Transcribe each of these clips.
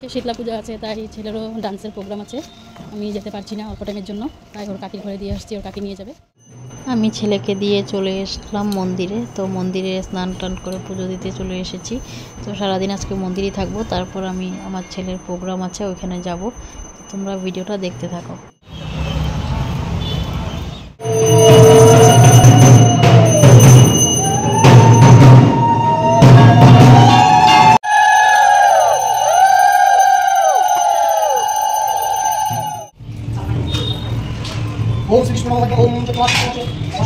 শীতলা পূজা আছে, তাই ছেলেরও ডান্সের প্রোগ্রাম আছে। আমি যেতে পারছি না অল্প টাইমের জন্য, তাই ওর কাকির ঘরে দিয়ে আসছি, ওর কাকি নিয়ে যাবে। আমি ছেলেকে দিয়ে চলে এসলাম মন্দিরে। তো মন্দিরে স্নান টান করে পুজো দিতে চলে এসেছি। তো সারাদিন আজকে মন্দিরেই থাকবো, তারপর আমি আমার ছেলের প্রোগ্রাম আছে ওইখানে যাব। তোমরা ভিডিওটা দেখতে থাকো। ओम श्री कृष्ण भगवान ओम चतुर्थ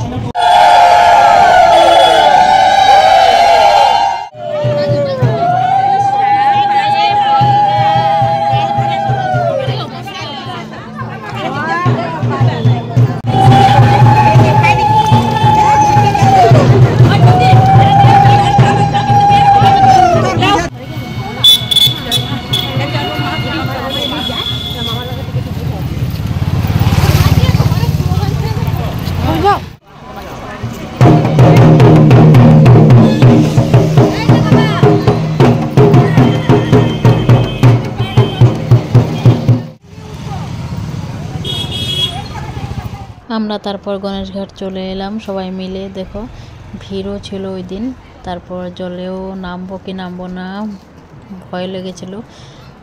আমরা তারপর গণেশঘাট চলে এলাম সবাই মিলে। দেখো ভিড়ও ছিল ওই দিন। তারপর জলেও নামবো কি নামবো না ভয় লেগেছিল।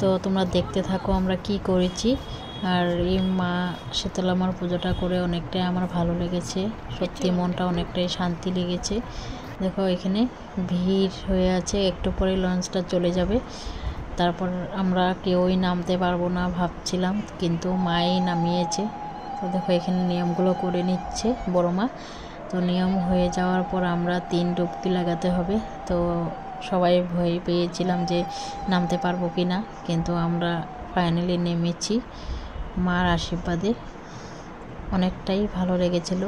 তো তোমরা দেখতে থাকো আমরা কি করেছি। আর এই মা শীতলা মার পুজোটা করে অনেকটাই আমার ভালো লেগেছে, সত্যি মনটা অনেকটাই শান্তি লেগেছে। দেখো এখানে ভিড় হয়ে আছে, একটু পরে লঞ্চটা চলে যাবে। তারপর আমরা কেউই নামতে পারবো না ভাবছিলাম, কিন্তু মাই নামিয়েছে। তো দেখো এখানে নিয়মগুলো করে নিচ্ছে বড় মা। তো নিয়ম হয়ে যাওয়ার পর আমরা 3 ডুবকি লাগাতে হবে। তো সবাই ভয় পেয়েছিলাম যে নামতে পারবো কি না, কিন্তু আমরা ফাইনালি নেমেছি মার আশীর্বাদে। অনেকটাই ভালো লেগেছিল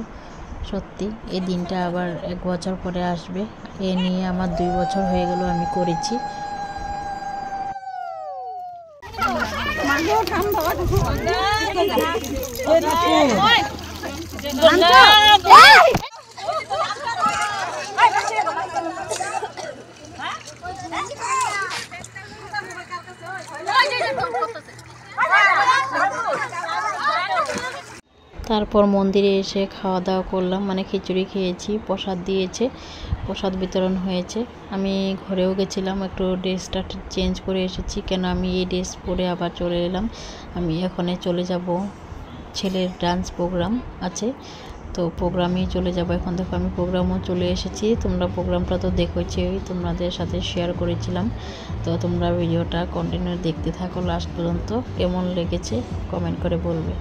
সত্যি। এই দিনটা আবার 1 বছর পরে আসবে। এ নিয়ে আমার 2 বছর হয়ে গেল আমি করেছি। তারপর মন্দিরে এসে খাওয়া দাওয়া করলাম, মানে খিচুড়ি খেয়েছি, প্রসাদ দিয়েছে, প্রসাদ বিতরণ হয়েছে। আমি ঘরেও গেছিলাম, একটু ড্রেসটা চেঞ্জ করে এসেছি, কেন আমি এই ড্রেস পরে আবার চলে এলাম। আমি এখানে চলে যাব, ছেলের ডান্স প্রোগ্রাম আছে, তো প্রোগ্রামেই চলে যাব এখন। দেখো আমি প্রোগ্রামও চলে এসেছি। তোমরা প্রোগ্রামটা তো দেখেছোই, তোমাদের সাথে শেয়ার করেছিলাম। তো তোমরা ভিডিওটা কন্টিনিউ দেখতে থাকো লাস্ট পর্যন্ত। কেমন লেগেছে কমেন্ট করে বলবে।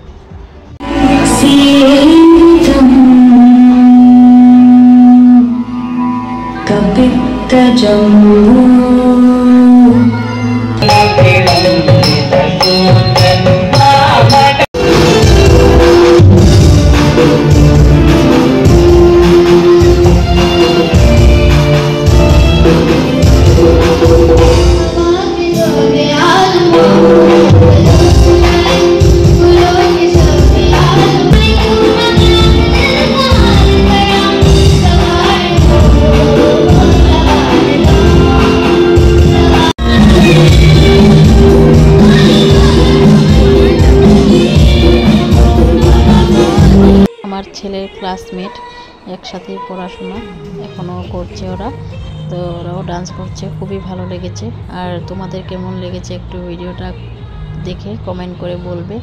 আমার ছেলের ক্লাসমেট, একসাথে পড়াশোনা এখনও করছে ওরা। তো ওরাও ডান্স করছে, খুবই ভালো লেগেছে। আর তোমাদের কেমন লেগেছে একটু ভিডিওটা দেখে কমেন্ট করে বলবে।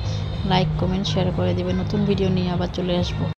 লাইক কমেন্ট শেয়ার করে দিবে। নতুন ভিডিও নিয়ে আবার চলে আসবো।